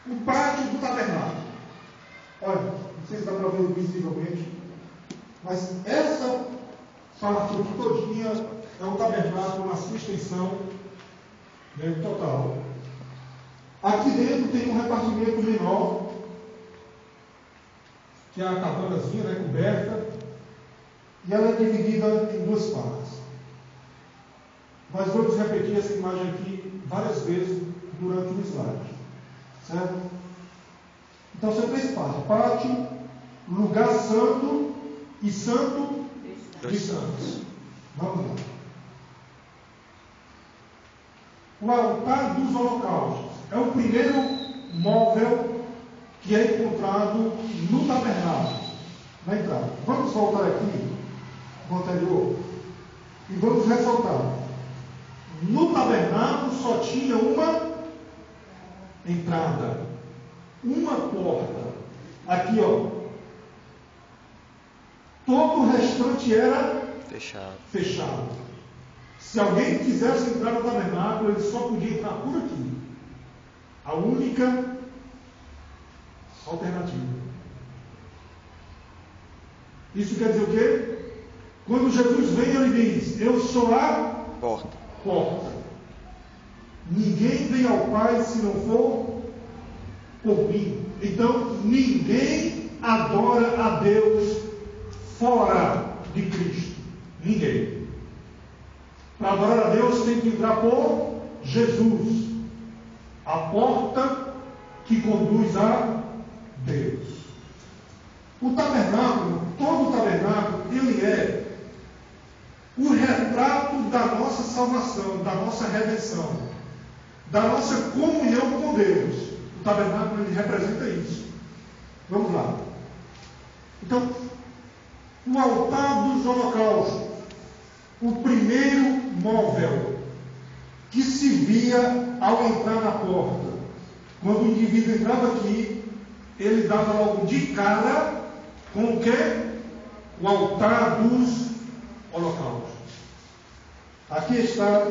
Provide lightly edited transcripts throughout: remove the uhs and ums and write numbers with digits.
O pátio do tabernáculo. Olha, não sei se dá para ver visivelmente, mas essa parte aqui todinha é o tabernáculo na sua extensão, né, total. Aqui dentro tem um repartimento menor, que é a cabanazinha, né, coberta, e ela é dividida em duas partes. Nós vamos repetir essa imagem aqui várias vezes durante o slide, certo? Então são três partes: pátio, lugar santo e santo de santos. Vamos lá. O altar dos holocaustos é o primeiro móvel que é encontrado no tabernáculo, na entrada. Vamos voltar aqui no anterior e vamos ressaltar. No tabernáculo só tinha uma entrada, uma porta. Aqui, ó. Todo o restante era fechado. Se alguém quisesse entrar no tabernáculo, ele só podia entrar por aqui. A única alternativa. Isso quer dizer o quê? Quando Jesus vem, ele diz: eu sou a porta. Ninguém vem ao Pai se não for por mim. Então, ninguém adora a Deus fora de Cristo. Ninguém. Para adorar a Deus tem que entrar por Jesus, a porta que conduz a Deus. O tabernáculo, todo o tabernáculo, ele é o retrato da nossa salvação, da nossa redenção, da nossa comunhão com Deus. O tabernáculo, ele representa isso. Vamos lá. Então, o altar dos holocaustos, o primeiro móvel que se via ao entrar na porta. Quando o indivíduo entrava aqui, ele dava logo de cara com o quê? O altar dos holocaustos. Aqui está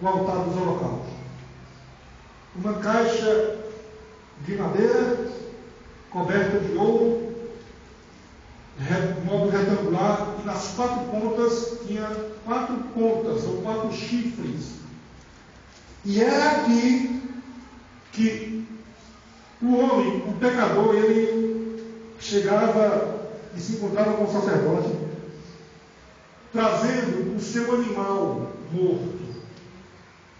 o altar dos holocaustos. Uma caixa de madeira coberta de ouro, modo retangular, e nas quatro pontas tinha quatro pontas ou quatro chifres. E era aqui que o homem, o pecador, ele chegava e se encontrava com o sacerdote, trazendo o seu animal morto.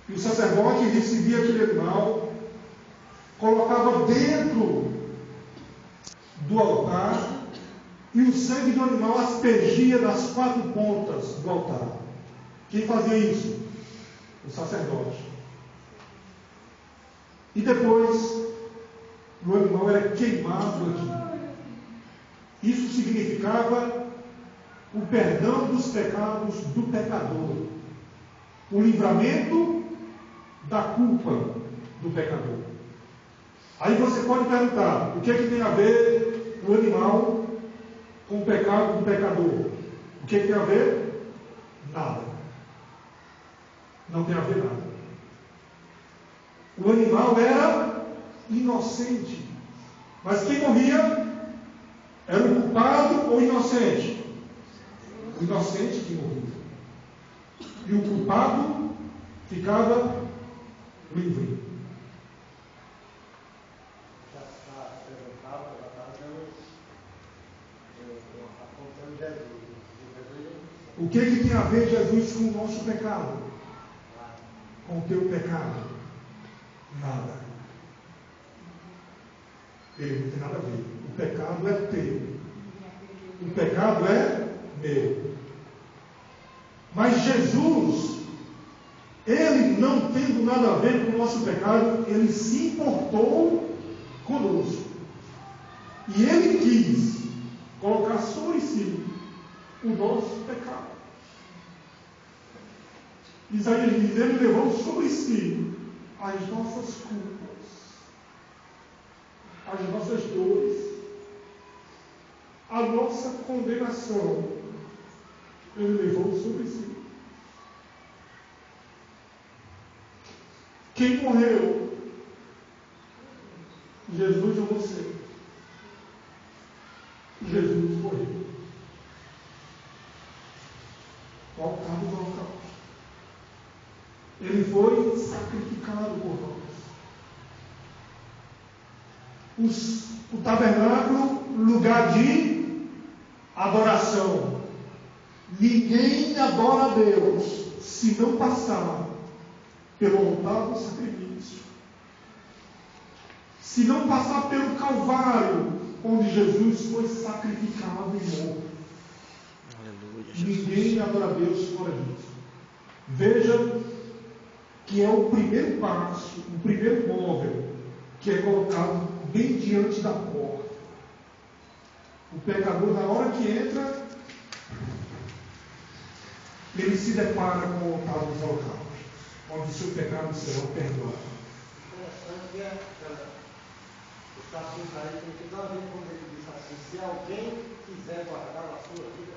E o sacerdote recebia aquele animal, colocava dentro do altar, e o sangue do animal aspergia das quatro pontas do altar. Quem fazia isso? O sacerdote. E depois, o animal era queimado aqui. Isso significava o perdão dos pecados do pecador, o livramento da culpa do pecador. Aí você pode perguntar: o que é que tem a ver o animal com o pecado do pecador? O que é que tem a ver? Nada. Não tem a ver nada. O animal era inocente. Mas quem morria era o culpado ou o inocente? O inocente que morria. E o culpado ficava livre. O que tem a ver Jesus com o nosso pecado? Com o teu pecado? Nada. Ele não tem nada a ver. O pecado é teu. O pecado é meu. Mas Jesus, ele não tendo nada a ver com o nosso pecado, ele se importou conosco. E ele quis colocar sobre si o nosso pecado. Isaías diz: ele levou sobre si as nossas culpas, as nossas dores, a nossa condenação. Ele levou sobre si. Quem morreu Jesus ou você. Jesus morreu. O altar do holocausto. Ele foi sacrificado por nós. O tabernáculo, lugar de adoração. Ninguém adora a Deus se não passar pelo altar do sacrifício. Se não passar pelo Calvário, onde Jesus foi sacrificado e morto. Aleluia, Ninguém adora a Deus fora disso. Veja que é o primeiro passo, o primeiro móvel que é colocado bem diante da porta. O pecador, na hora que entra, ele se depara com o altar dos holocaustos, onde o seu pecado será perdoado. Interessante está assim, aí tem que dar a ver quando ele diz assim: se alguém quiser guardar a sua vida,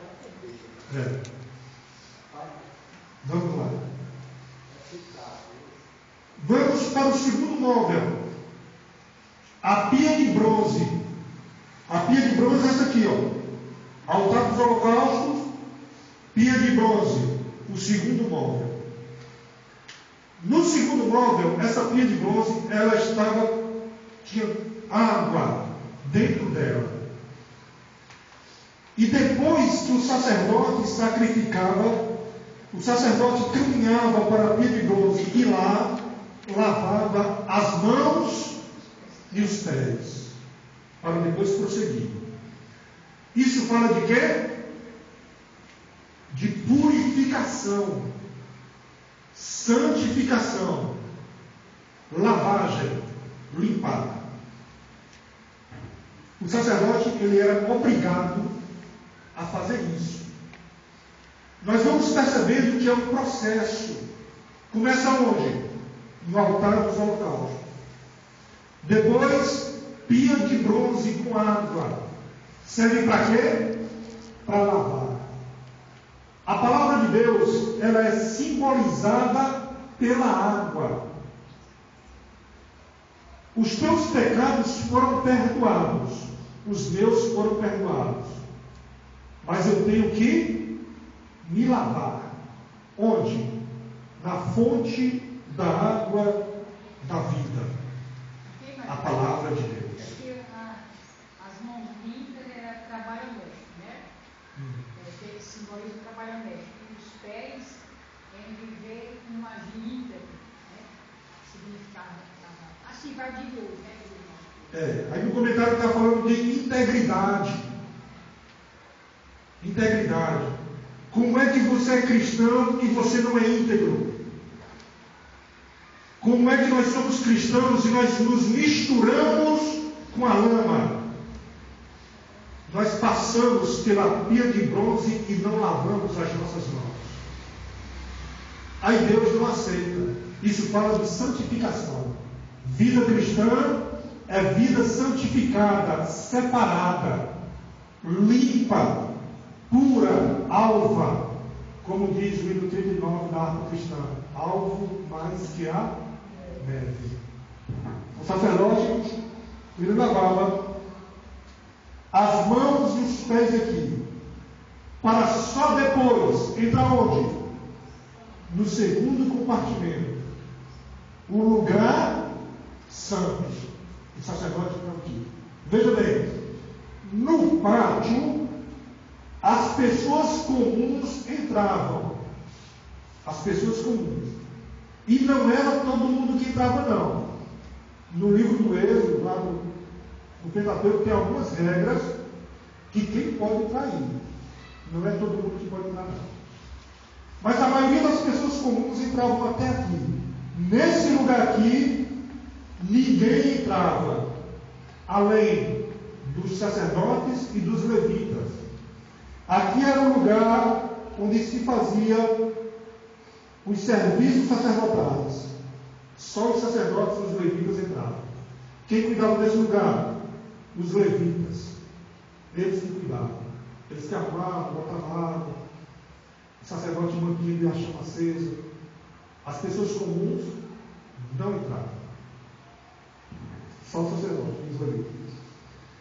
É. Vamos lá. Vamos para o segundo móvel. A pia de bronze. A pia de bronze é essa aqui, ó. Altar dos holocaustos, pia de bronze. O segundo móvel. No segundo móvel, essa pia de bronze, tinha água dentro dela. E depois que o sacerdote sacrificava, o sacerdote caminhava para a pia de bronze e lá lavava as mãos e os pés, para depois prosseguir. Isso fala de quê? De purificação, santificação, lavagem, limpar. O sacerdote, ele era obrigado a fazer isso. Nós vamos percebendo que é um processo. Começa onde? No altar dos holocaustos. Depois, pia de bronze com água. Serve para quê? Para lavar. A palavra de Deus, ela é simbolizada pela água. Os teus pecados foram perdoados. Os meus foram perdoados. Mas eu tenho que me lavar. Onde? Na fonte da água da vida. A palavra de Deus. As mãos limpas era trabalho honesto, né? Que simboliza o trabalho honesto. E os pés em viver uma vida íntegra, né? Significado. Assim vai de Deus, né? Aí no comentário está falando de integridade. Integridade. Como é que você é cristão e você não é íntegro? Como é que nós somos cristãos e nós nos misturamos com a lama? Nós passamos pela pia de bronze e não lavamos as nossas mãos. Aí Deus não aceita. Isso fala de santificação. Vida cristã é vida santificada, separada, limpa, pura, alva, como diz o hino 39 da harpa cristã, alvo mais que a neve. O sacerdote, ele lavava as mãos e os pés aqui, para só depois entrar onde? No segundo compartimento, o lugar santo. O sacerdote está aqui. Veja bem, no pátio, as pessoas comuns entravam. As pessoas comuns. E não era todo mundo que entrava, não. No livro do Êxodo, lá no Pentateuco, tem algumas regras que quem pode entrar aí. Não é todo mundo que pode entrar, não. Mas a maioria das pessoas comuns entravam até aqui. Nesse lugar aqui, ninguém entrava, além dos sacerdotes e dos levitas. Aqui era o lugar onde se fazia os serviços sacerdotais. Só os sacerdotes e os levitas entravam. Quem cuidava desse lugar? Os levitas. Eles que cuidavam. Eles que arrumavam, botavam água. O sacerdote mantinha a chama acesa. As pessoas comuns não entravam. Só sacerdote, israelita.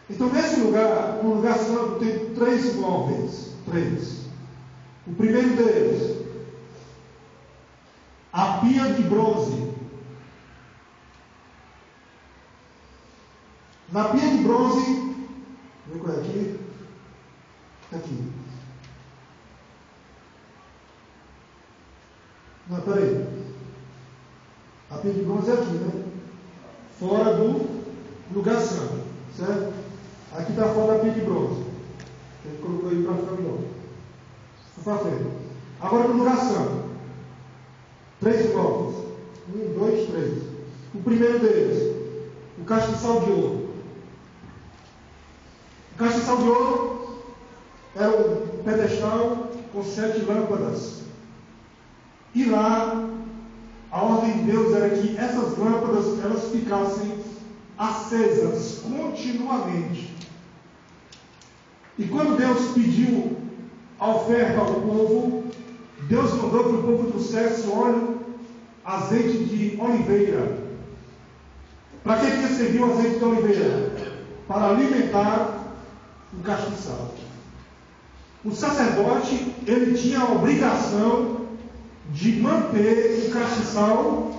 Então, nesse lugar, no lugar santo, tem 3 móveis. 3. O primeiro deles, a pia de bronze. Na pia de bronze, vê qual é aqui? Aqui. Não, peraí. A pia de bronze é aqui, né? Fora do lugar santo, certo? Aqui está fora da pia de bronze. Ele colocou aí para ficar melhor. Para frente. Agora no lugar santo. 3 móveis. 1, 2, 3. O primeiro deles, o castiçal de ouro. O castiçal de ouro era um pedestal com 7 lâmpadas. E lá, a ordem de Deus era que essas lâmpadas elas ficassem acesas continuamente. E quando Deus pediu a oferta ao povo, Deus mandou que o povo trouxesse óleo, azeite de oliveira. Para que serviu o azeite de oliveira? Para alimentar o castiçal. O sacerdote, ele tinha a obrigação de manter o castiçal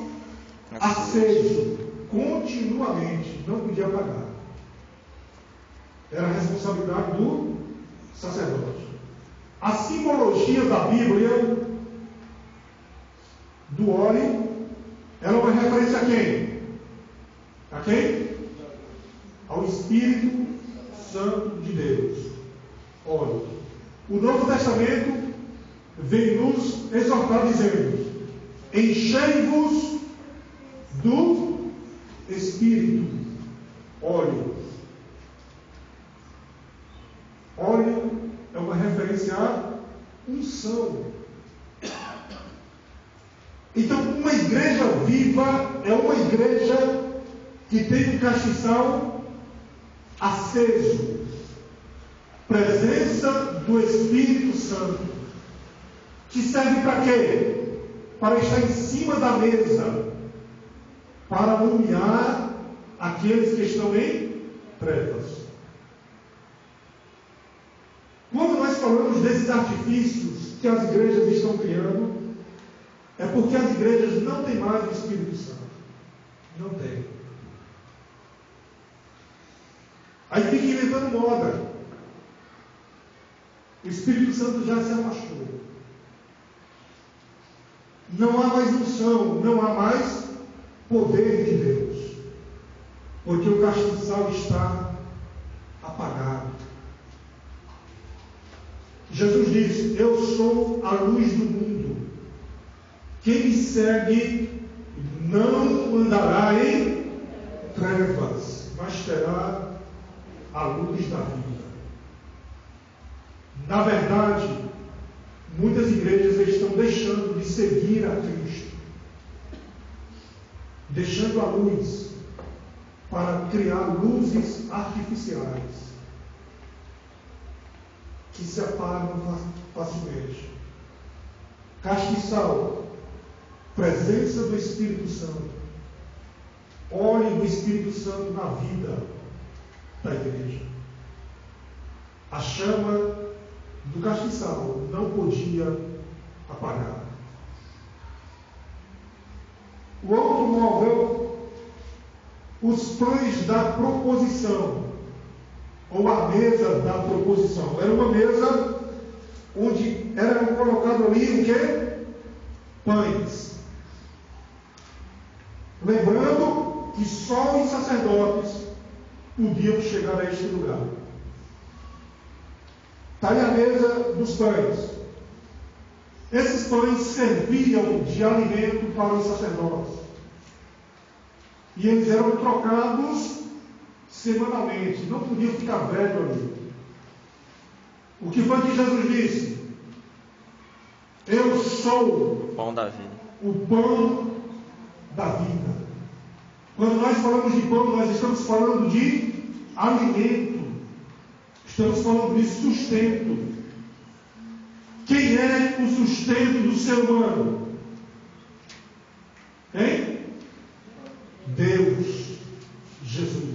aceso continuamente, não podia apagar. Era a responsabilidade do sacerdote. A simbologia da Bíblia do óleo, ela é uma referência a quem? A quem? Ao Espírito Santo de Deus. Óleo. O Novo Testamento vem nos exortar dizendo: enchei-vos do Espírito. Óleo. Óleo é uma referência à unção. Então, uma igreja viva é uma igreja que tem um castiçal aceso. Presença do Espírito Santo. Que serve para quê? Para estar em cima da mesa, para iluminar aqueles que estão em trevas. Quando nós falamos desses artifícios que as igrejas estão criando, é porque as igrejas não têm mais o Espírito Santo. Não tem. Aí fica inventando moda. O Espírito Santo já se afastou. Não há mais unção, não há mais poder de Deus. Porque o castiçal está apagado. Jesus disse: eu sou a luz do mundo. Quem me segue não andará em trevas, mas terá a luz da vida. Na verdade, muitas igrejas estão deixando de seguir a Cristo, deixando a luz para criar luzes artificiais que se apagam facilmente. Castiçal, presença do Espírito Santo, óleo do Espírito Santo na vida da igreja. A chama do castiçal não podia apagar. O outro móvel, os pães da proposição, ou a mesa da proposição. Era uma mesa onde eram colocados ali o quê? Pães. Lembrando que só os sacerdotes podiam chegar a este lugar. Está aí a mesa dos pães. Esses pães serviam de alimento para os sacerdotes. E eles eram trocados semanalmente. Não podiam ficar velhos ali. O que foi que Jesus disse? Eu sou O pão da vida. O pão da vida. Quando nós falamos de pão, nós estamos falando de alimento. Estamos falando de sustento. Quem é o sustento do ser humano? Quem? Deus, Jesus.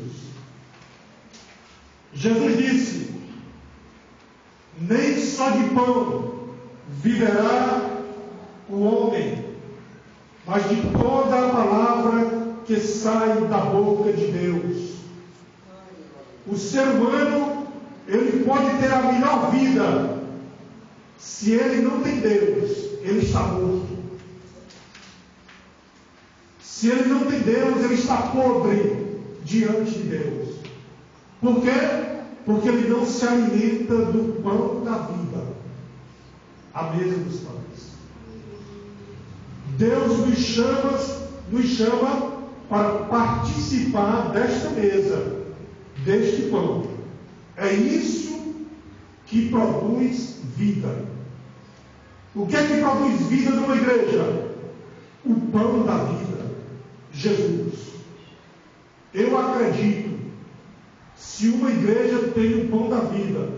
Jesus disse: nem só de pão viverá o homem, mas de toda a palavra que sai da boca de Deus. O ser humano, ele pode ter a melhor vida. Se ele não tem Deus, ele está morto. Se ele não tem Deus, ele está podre diante de Deus. Por quê? Porque ele não se alimenta do pão da vida, a mesa dos pães. Deus nos chama para participar desta mesa, deste pão. É isso que produz vida. O que é que produz vida numa igreja? O pão da vida, Jesus. Eu acredito, se uma igreja tem o pão da vida,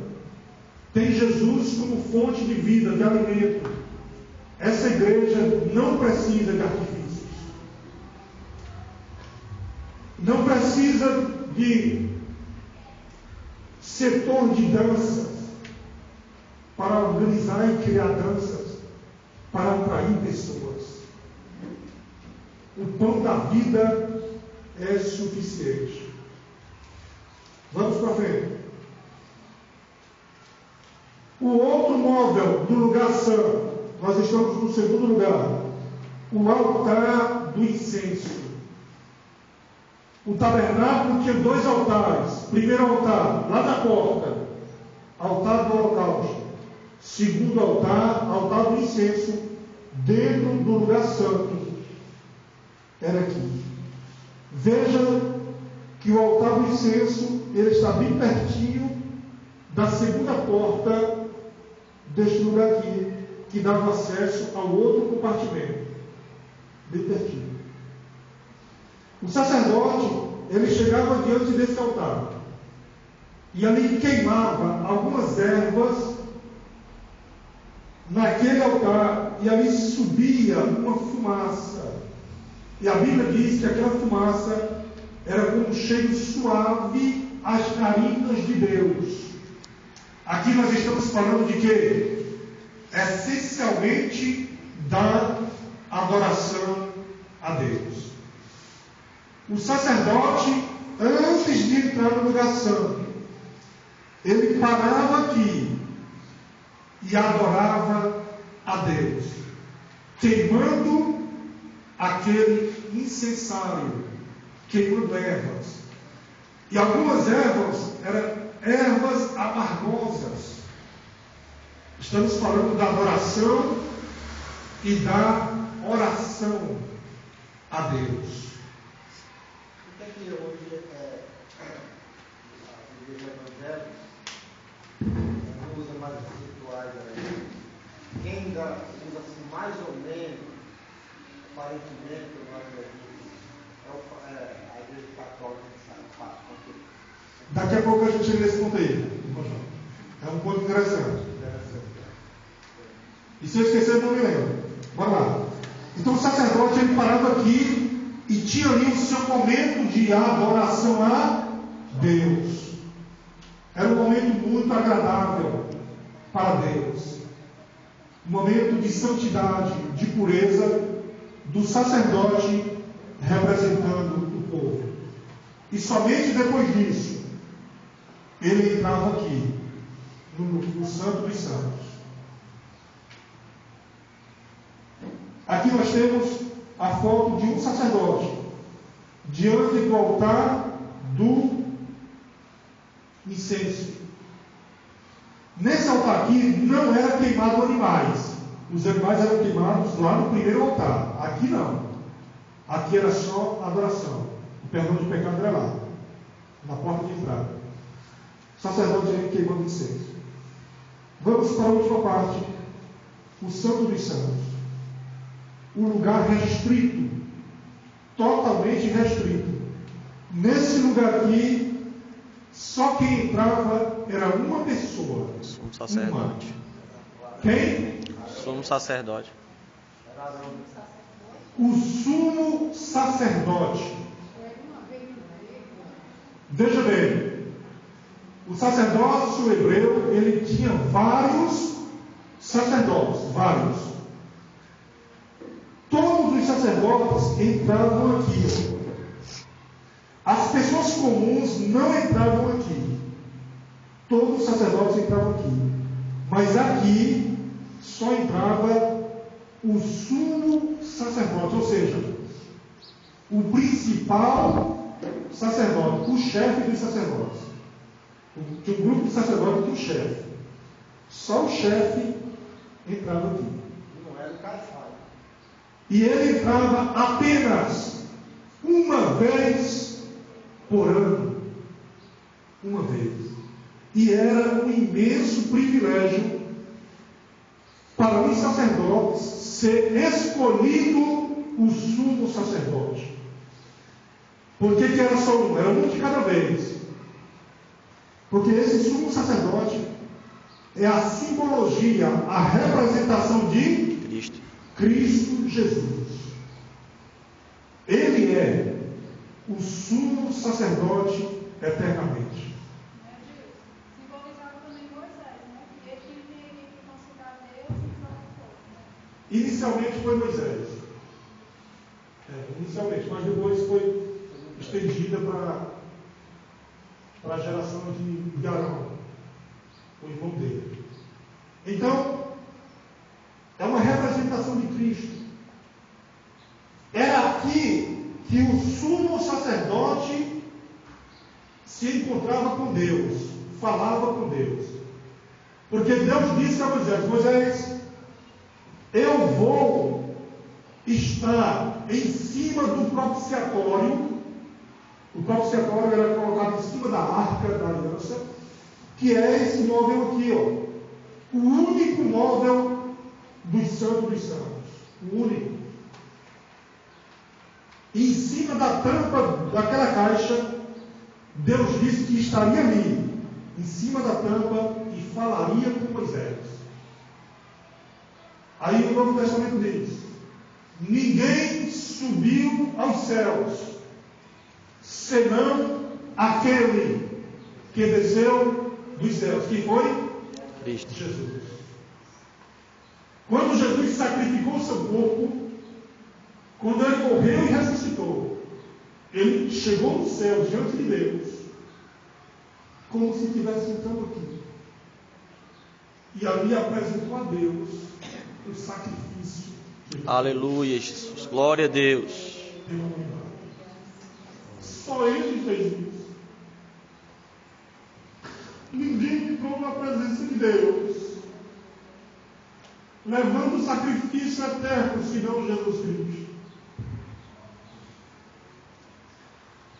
tem Jesus como fonte de vida, de alimento, essa igreja não precisa de artifícios, não precisa de setor de danças para organizar e criar danças para atrair pessoas. O pão da vida é suficiente. Vamos para frente. O outro móvel do lugar santo, nós estamos no segundo lugar, o altar do incenso. O tabernáculo tinha 2 altares. Primeiro altar, lá na porta, altar do holocausto. Segundo altar, altar do incenso, dentro do lugar santo. Era aqui. Veja que o altar do incenso, ele está bem pertinho da segunda porta deste lugar aqui, que dava acesso ao outro compartimento. Bem pertinho. O sacerdote, ele chegava diante desse altar, e ali queimava algumas ervas naquele altar, e ali subia uma fumaça. E a Bíblia diz que aquela fumaça era como um cheiro suave às narinas de Deus. Aqui nós estamos falando de quê? Essencialmente da adoração a Deus. O sacerdote, antes de entrar no lugar santo, ele parava aqui e adorava a Deus, queimando aquele incensário, queimando ervas. E algumas ervas eram ervas amargosas. Estamos falando da adoração e da oração a Deus. O que é que hoje a igreja evangélica usa mais os rituais aí? Quem ainda usa assim, mais ou menos, aparentemente, a igreja católica, sabe? Daqui a pouco a gente chega nesse ponto aí. É um ponto interessante. E se eu esquecer, não me lembro. Bora lá. Então o sacerdote, ele parava aqui e tinha ali o seu momento de adoração a Deus. Era um momento muito agradável para Deus. Um momento de santidade, de pureza do sacerdote representando o povo. E somente depois disso, ele entrava aqui, no Santo dos Santos. Aqui nós temos a foto de um sacerdote diante do altar do incenso. Nesse altar aqui não era queimado animais. Os animais eram queimados lá no primeiro altar. Aqui não. Aqui era só adoração. O perdão de pecado era lá, na porta de entrada. O sacerdote ia queimando incenso. Vamos para a última parte. O Santo dos Santos. Um lugar restrito, totalmente restrito. Nesse lugar aqui, só quem entrava era uma pessoa. Sumo sacerdote. Quem? Sumo sacerdote. O sumo sacerdote. Veja bem, o sacerdócio hebreu, ele tinha vários sacerdotes, vários. Todos os sacerdotes entravam aqui. As pessoas comuns não entravam aqui. Todos os sacerdotes entravam aqui. Mas aqui só entrava o sumo sacerdote, ou seja, o principal sacerdote, o chefe dos sacerdotes. Tinha um grupo de sacerdotes que tinha um chefe. Só o chefe entrava aqui. Não era o Caifás. E ele entrava apenas uma vez por ano. Uma vez. E era um imenso privilégio para os sacerdotes ser escolhido o sumo sacerdote. Por que era só um? Era um de cada vez. Porque esse sumo sacerdote é a simbologia, a representação de Cristo Jesus. Ele é o sumo sacerdote eternamente. Simbolizava também Moisés, né? Que ele tinha que consultar Deus e falar fogo, né? Inicialmente foi Moisés. Inicialmente, mas depois foi estendida para a geração de Arão, o irmão dele. Então, é uma representação de Cristo. Era aqui que o sumo sacerdote se encontrava com Deus, falava com Deus. Porque Deus disse a Moisés: Moisés, eu vou estar em cima do propiciatório. O propiciatório era colocado em cima da arca da aliança, que é esse móvel aqui, ó. O único móvel dos santos dos santos. O único. E em cima da tampa daquela caixa, Deus disse que estaria ali, em cima da tampa, e falaria com Moisés. Aí o Novo Testamento diz: ninguém subiu aos céus, senão aquele que desceu dos céus, que foi Cristo. Jesus. Quando Jesus sacrificou seu corpo, quando ele morreu e ressuscitou, ele chegou no céu diante de Deus, como se estivesse entrando aqui, e ali apresentou a Deus o sacrifício. Aleluia, Jesus. Glória a Deus. Só ele fez isso. Ninguém entrou na presença de Deus levando o sacrifício eterno, senão Jesus Cristo.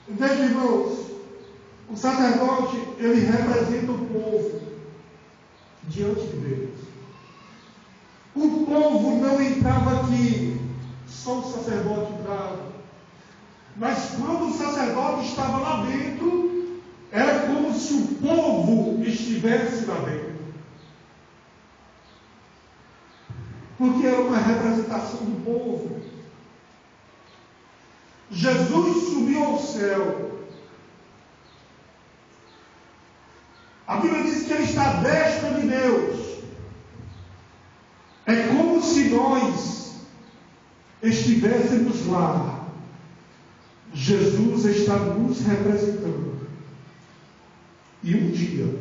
Veja, irmãos, o sacerdote, ele representa o povo diante de Deus. O povo não entrava aqui, só o sacerdote entrava. Mas quando o sacerdote estava lá dentro, era como se o povo estivesse lá dentro. Porque era uma representação do povo. Jesus subiu ao céu. A Bíblia diz que ele está à destra de Deus. É como se nós estivéssemos lá. Jesus está nos representando. E um dia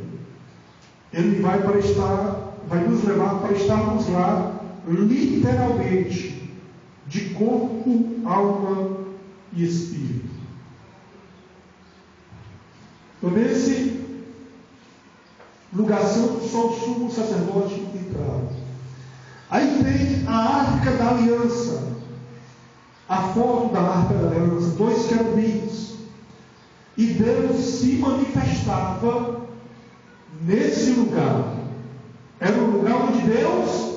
ele vai nos levar para estarmos lá, literalmente, de corpo, alma e espírito. Então, nesse lugar santo, só o sumo sacerdote entrava. Aí tem a arca da aliança, a foto da arca da aliança, 2 querubins, e Deus se manifestava nesse lugar. Era o lugar onde Deus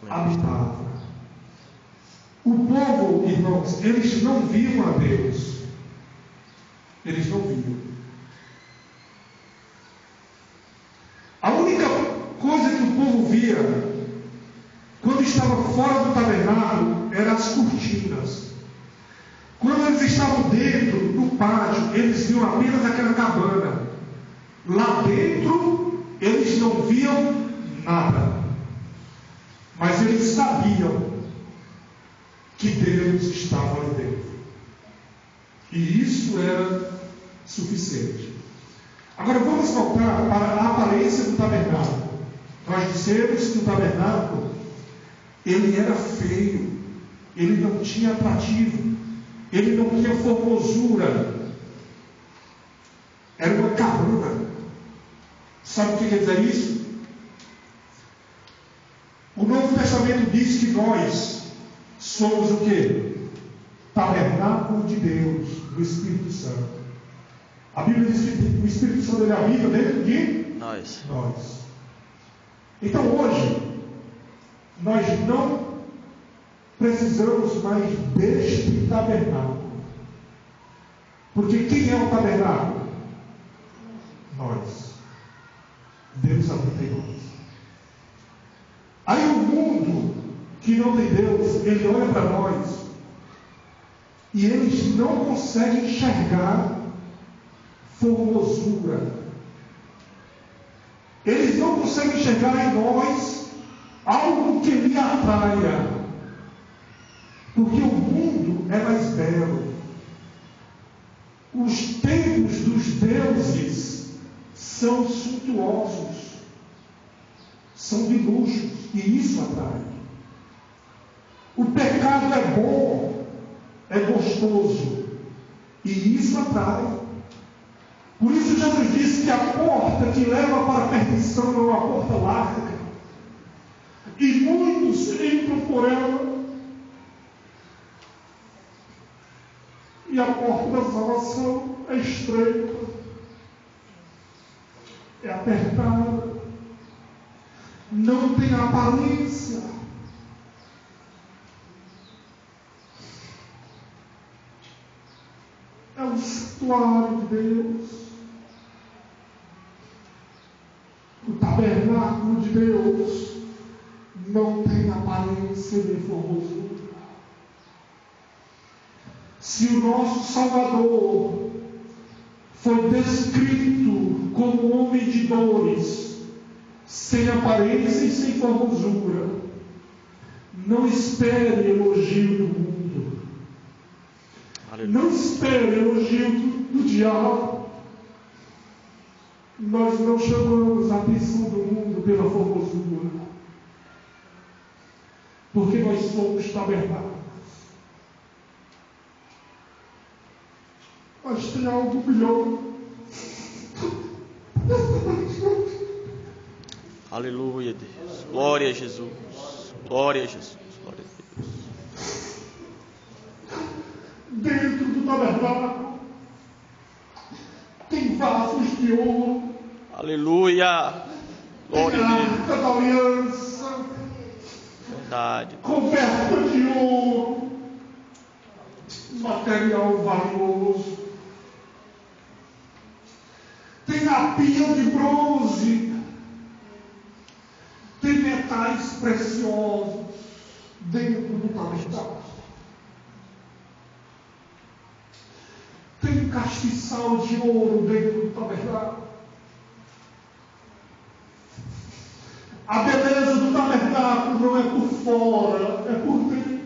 habitava. O povo, irmãos, eles não viam a Deus. Eles não viam. A única coisa que o povo via, quando estava fora do tabernáculo, eram as cortinas. Quando eles estavam dentro do pátio, eles viam apenas aquela cabana. Lá dentro, eles não viam nada. Mas eles sabiam que Deus estava ali dentro. E isso era suficiente. Agora vamos voltar para a aparência do tabernáculo. Nós dissemos que o tabernáculo, ele era feio, ele não tinha atrativo, ele não tinha formosura, era uma cabana. Sabe o que quer dizer isso? O Novo Testamento diz que nós somos o quê? Tabernáculo de Deus, do Espírito Santo. A Bíblia diz que o Espírito Santo ele habita dentro de Nós. Então hoje, nós não precisamos mais deste tabernáculo. Porque quem é o tabernáculo? Nós. Deus habita em nós. Aí o mundo que não tem Deus, ele olha para nós e eles não conseguem enxergar formosura. Eles não conseguem enxergar em nós algo que lhe atraia. Porque o mundo é mais belo. Os templos dos deuses são suntuosos, são de luxo, e isso atrai. O pecado é bom, é gostoso, e isso atrai. Por isso Jesus disse que a porta que leva para a perdição não é uma porta larga, e muitos entram por ela, e a porta da salvação é estreita, é apertada, não tem aparência. É o santuário de Deus, o tabernáculo de Deus não tem aparência nem formosura. Se o nosso Salvador foi descrito como homem de dores, sem aparência e sem formosura, não espere elogio do mundo. Não espere elogio do diabo. Nós não chamamos a atenção do mundo pela formosura, porque nós somos tabernáculos. Mas tem algo melhor. Aleluia, Deus. Glória a Jesus. Glória a Jesus. Glória a Deus. Dentro do tabernáculo tem vasos de ouro. Aleluia. Glória Tem a a Deus. arca da aliança, Verdade. coberta de ouro, material valioso. Tem a pia de bronze, tem metais preciosos dentro do tabernáculo. Tem castiçal de ouro dentro do tabernáculo. A beleza do tabernáculo não é por fora, é por dentro.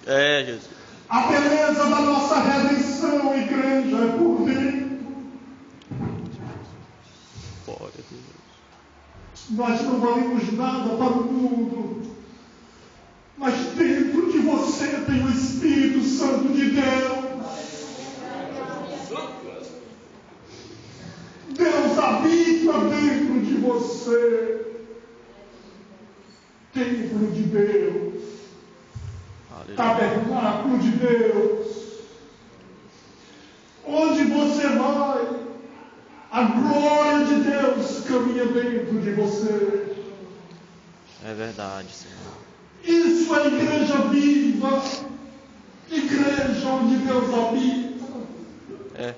É, Jesus. A beleza da nossa redenção, igreja, é por dentro. Glória a Deus. Nós não valemos nada para o mundo, mas dentro de você tem o Espírito Santo de Deus. Deus habita dentro de você. Templo de Deus. Aleluia. Tabernáculo de Deus. Onde você vai, a glória de Deus caminha dentro de você. É verdade, Senhor. Isso é igreja viva, igreja onde Deus habita. É.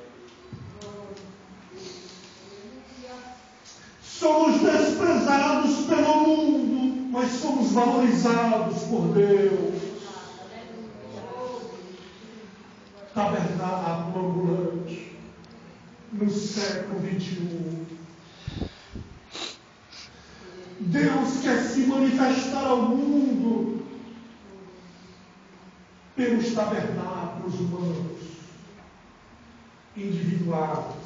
Somos desprezados pelo mundo, mas somos valorizados por Deus. Tabernáculo ambulante. no século XXI. Deus quer se manifestar ao mundo pelos tabernáculos humanos, individuais.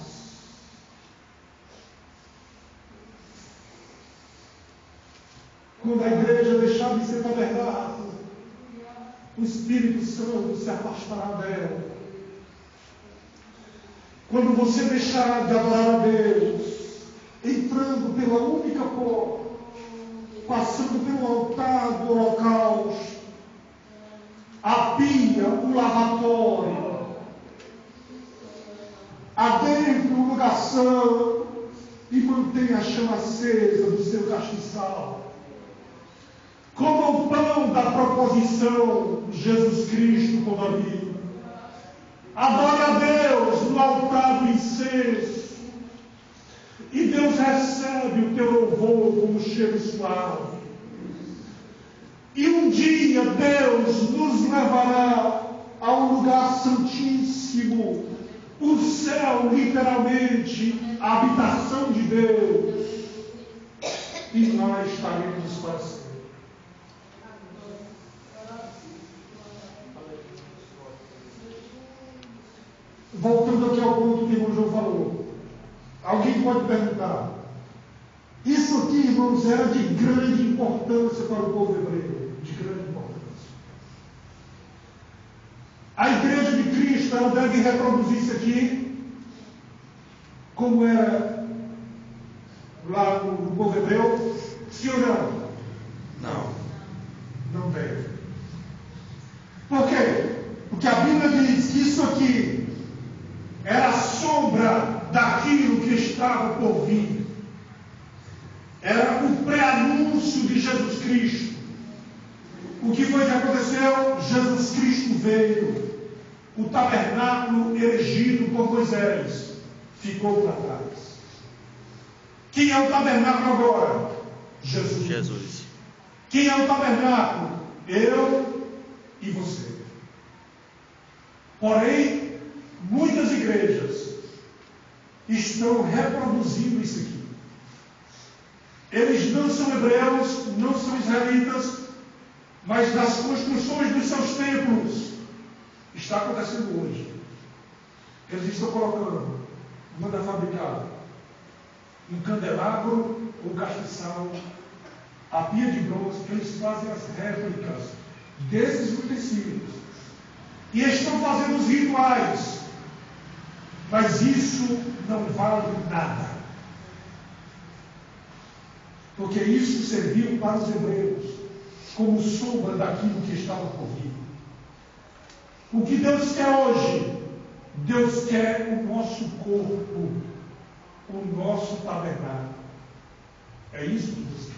Quando a igreja deixar de ser tabernáculo, o Espírito Santo se afastará dela. Quando você deixar de adorar a Deus, entrando pela única porta, passando pelo altar do holocausto, a pia, o lavatório, adentro o lugar santo, e mantenha a chama acesa do seu castiçal. Coma o pão da proposição, Jesus Cristo todavia. Adore a Deus no altar do incenso. E Deus recebe o teu louvor como cheiro suave. E um dia Deus nos levará a um lugar santíssimo, o céu, literalmente, a habitação de Deus. E lá estaremos para sempre. Voltando aqui ao ponto que o irmão João falou. Alguém pode perguntar: isso aqui, irmãos, era de grande importância para o povo hebreu. De grande importância. A igreja de Cristo, ela deve reproduzir isso aqui como era lá no povo hebreu? Sim ou não? Não. Não deve. Por quê? Porque a Bíblia diz que isso aqui era a sombra daquilo que estava por vir. Era o pré-anúncio de Jesus Cristo. O que foi que aconteceu? Jesus Cristo veio. O tabernáculo erigido por Moisés ficou para trás. Quem é o tabernáculo agora? Jesus. Quem é o tabernáculo? Eu e você. Porém, muitas igrejas estão reproduzindo isso aqui. Eles não são hebreus, não são israelitas, mas nas construções dos seus templos está acontecendo hoje. Eles estão colocando, manda fabricar um candelabro ou castiçal, a pia de bronze, que eles fazem as réplicas desses utensílios. E estão fazendo os rituais. Mas isso não vale nada. Porque isso serviu para os hebreus como sombra daquilo que estava por vir. O que Deus quer hoje? Deus quer o nosso corpo, o nosso tabernáculo. É isso que Deus quer.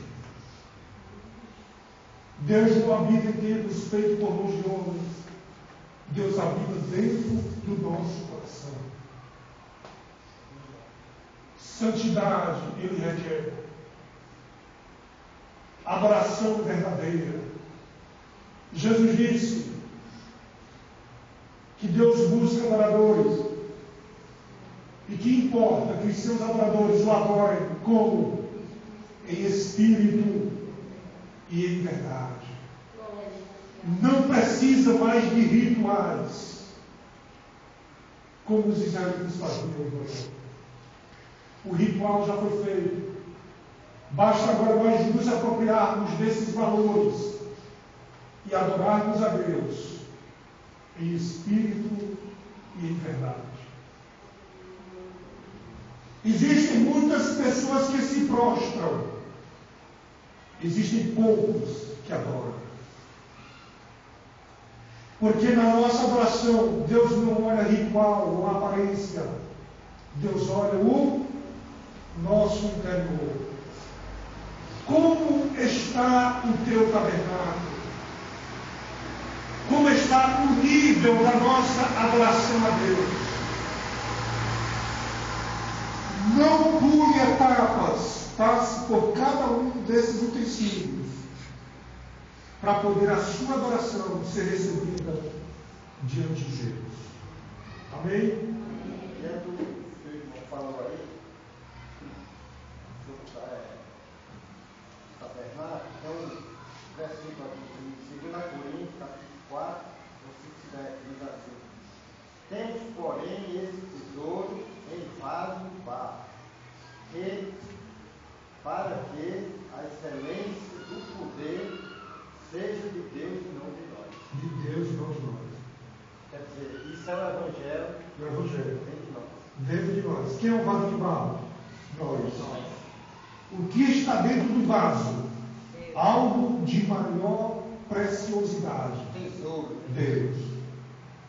Deus não habita em templos feitos por mãos de homens. Deus habita dentro do nosso coração. Santidade Ele requer. Adoração verdadeira. Jesus disse que Deus busca adoradores. E que importa que os seus adoradores o adorem como? Em espírito e em verdade. Não precisa mais de rituais, como os israelitas faziam. O ritual já foi feito. Basta agora nós nos apropriarmos desses valores e adorarmos a Deus em espírito e em verdade. Existem muitas pessoas que se prostram. Existem poucos que adoram. Porque na nossa adoração, Deus não olha ritual ou aparência. Deus olha o nosso interior. Como está o teu tabernáculo? Como está o nível da nossa adoração a Deus? Não pule etapas, passe por cada um desses utensílios, para poder a sua adoração ser recebida diante de Deus. Amém? falou aí, tabernáculo, tem um versículo aqui em 2 Coríntios, capítulo 4, versículo 10, diz assim: temos, porém, esse tesouro em vaso de barro, para que a excelência do poder seja de Deus e não de nós. De Deus e não de nós. Quer dizer, isso é o Evangelho. O Evangelho. Dentro de nós. Dentro de nós. Quem é o vaso de barro? Nós. O que está dentro do vaso? Algo de maior preciosidade. Tesouro. Deus.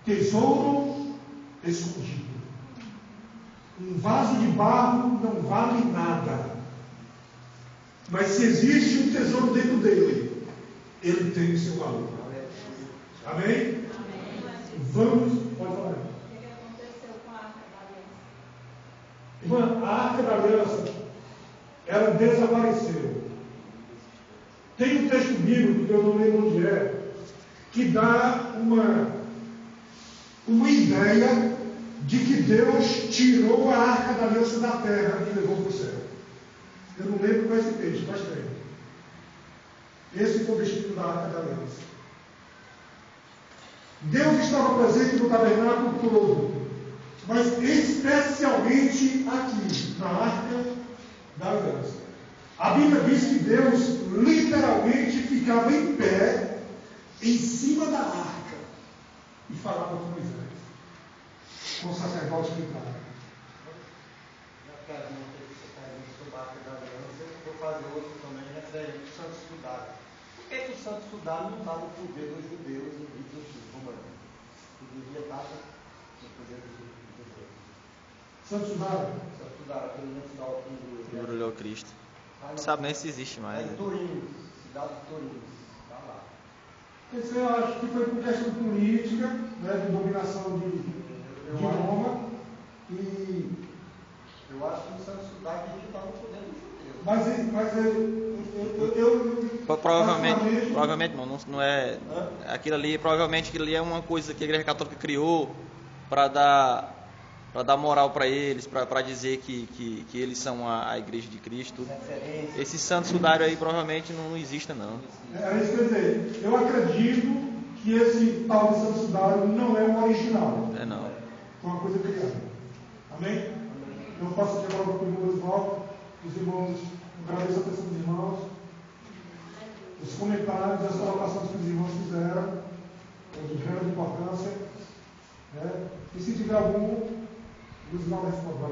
Tesouro escondido. Um vaso de barro não vale nada. Mas se existe um tesouro dentro dele, ele tem o seu valor. Amém? Amém. Vamos, pode falar. O que aconteceu com a Arca da Aliança? Irmã, a Arca da Aliança, ela desapareceu. Tem um texto bíblico, que eu não lembro onde é, que dá uma ideia de que Deus tirou a Arca da Aliança da terra e levou para o céu. Eu não lembro qual é esse texto, mas tem. Esse foi o destino da Arca da Aliança. Deus estava presente no tabernáculo todo, mas especialmente aqui, na Arca da Aliança. A Bíblia diz que Deus literalmente ficava em pé, em cima da arca, e falava com Moisés, com o sacerdote que estava. Já que a gente está sobre a Arca da Aliança, eu vou fazer outro também referente ao Santo Sudário. Por que o Santo Sudário não está no poder dos judeus e dos romanos? Que devia estar no poder dos judeus. Santo Sudário. Santo Sudário, aquele antes da altura do Glória ao Cristo. Não sabe nem se existe mais. É em Turim, cidade de Turim. Está lá. Esse eu acho que foi por questão política, né, de dominação de Roma. E Eu acho que o Santo Sudário devia estar no poder dos judeus. mas Provavelmente não é. Aquilo ali é uma coisa que a Igreja Católica criou para dar moral para eles, para dizer que eles são a Igreja de Cristo. Esse Santo Sudário aí provavelmente não existe, não. É isso que eu ia dizer. Eu acredito que esse tal de Santo Sudário não é o original. É não. Foi uma coisa criada. Amém? Eu passo aqui agora para o irmão Oswaldo. Os irmãos, agradeço a atenção dos irmãos. Os comentários, as colocações que os irmãos fizeram, é de grande importância. Né? E se tiver algum, os irmãos respondem.